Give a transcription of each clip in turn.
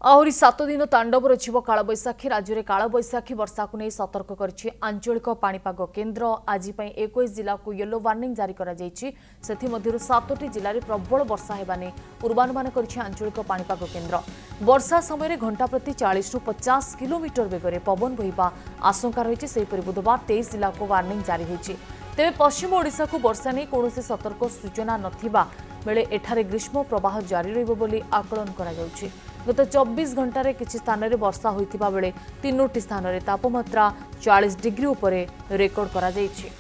आहरी 7 दिन तांडव रचिब कालबैशाखी राज्य में कालबैशाखी वर्षा को नहीं सतर्क कर आंचलिक पाणीपाग केन्द्र आज 21 जिला को येलो वार्निंग जारी कर 7टी जिले में प्रबल वर्षा होने पूर्वानुमान कर आंचलिक पाणीपाग केन्द्र। वर्षा समय घंटा प्रति 40 ରୁ 50 किलोमीटर बेगर पवन बहिबा आशंका रही है। बुधवार 23 जिला को वार्निंग जारी होती। तेरे पश्चिम ओडिशा को वर्षा नहीं कौन सतर्क सूचना नथिबा बेले एठारे ग्रीष्म प्रवाह जारी रहिबो बोली आकलन करा जाउछि। गत 24 घंटे किसी स्थान में वर्षा होइतिबा बेले 3टी स्थान में तापमात्रा 40 डिग्री उपरे रेकर्ड करा जाइछि।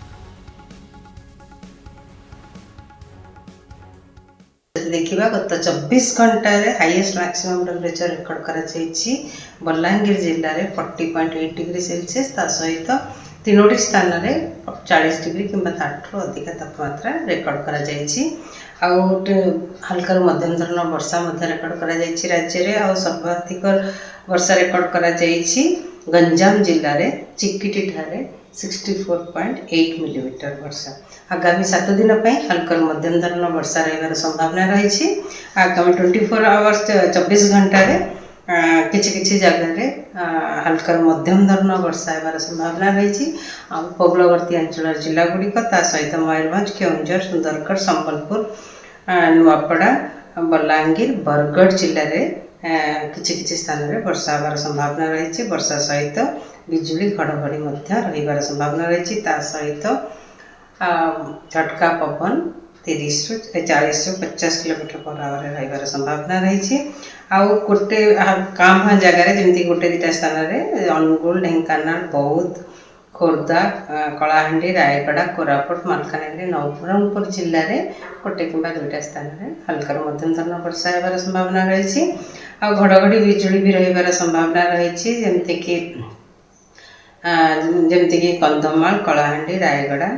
देखिबा गत 24 घंटा रे हाईएस्ट मैक्सिमम टेम्परेचर रेकॉर्ड करा जाइछि। बलांगीर जिल्ला रे 40.8 डिग्री सेल्सियस ता सहित 3टी स्थान में 40 डिग्री किंबा ताठू अधिक तापमात्रा रेकॉर्ड करा जाइछि। हल्का मध्यम धरण वर्षा रेकर्ड करा जाइछि राज्य रे। आ सर्वाधिक वर्षा रेकर्ड करा जाइछि गंजाम जिल्ला रे चिकिटी ठारे 64.8 मिलीमीटर वर्षा। आगामी 7 दिन पर हल्का मध्यम धरण वर्षा रहिबार संभावना रही। आगामी 24 आवर्स 24 घंटा रे किछि जगह रे हल्का मध्यम धरण वर्षा होबार संभावना रही। उपकूलवर्ती अंचल जिला गुड़िक सहित मयूरभंज, केउंझर, सुंदरगढ़, संबलपुर, नुआपड़ा, बलांगीर, बरगढ़ जिले में किछि स्थान में वर्षा होबार संभावना रही। वर्षा सहित बिजुली घड़घड़ी रहिबार संभावना रही। सहित झटका पवन 30 ରୁ 40 ରୁ 50 किलोमीटर पर आवर रहिबार संभावना रही। आउ गोटे काम जगार जमी गोटे दुटा स्थान में अनुगुल, ढेंकानाल, बौद्ध, खोर्धा, कलाहांडी, रायगड़ा, कोरापुट, मालकानगिरी, नवरंगपुर जिले में गोटे किंबा दुईटा स्थान में हल्का मध्यम धरण वर्षा होबार संभावना रही। आ घड़घड़ी बिजुली भी रहिबार संभावना रही। जमती कंधमाल, कलाहांडी, रायगड़ा,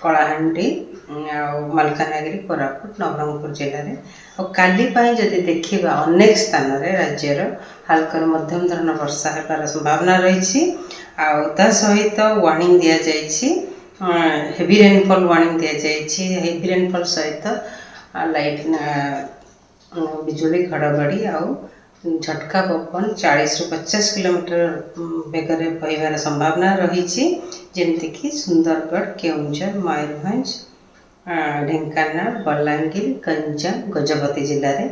कलाहांडी, मालकानगिरी, कोरापुट, नवरंगपुर जिले में। काली जदि देखा अनेक स्थान में राज्यर हल्का मध्यम धरण वर्षा होबार संभावना रही। सहित वार्निंग दि जाइछि हेवी रेनफॉल वार्निंग दि जाइछि। हेवी रेनफॉल सहित लाइट बिजुली घड़घड़ी आउ झटका पवन 40 ରୁ 50 किलोमीटर बेगर बहिबार संभावना रही। जमती सुंदरगढ़, केउंझर, मयूरभंज, ढेंकानाल, बलांगीर, गंजाम, गजपति जिले में।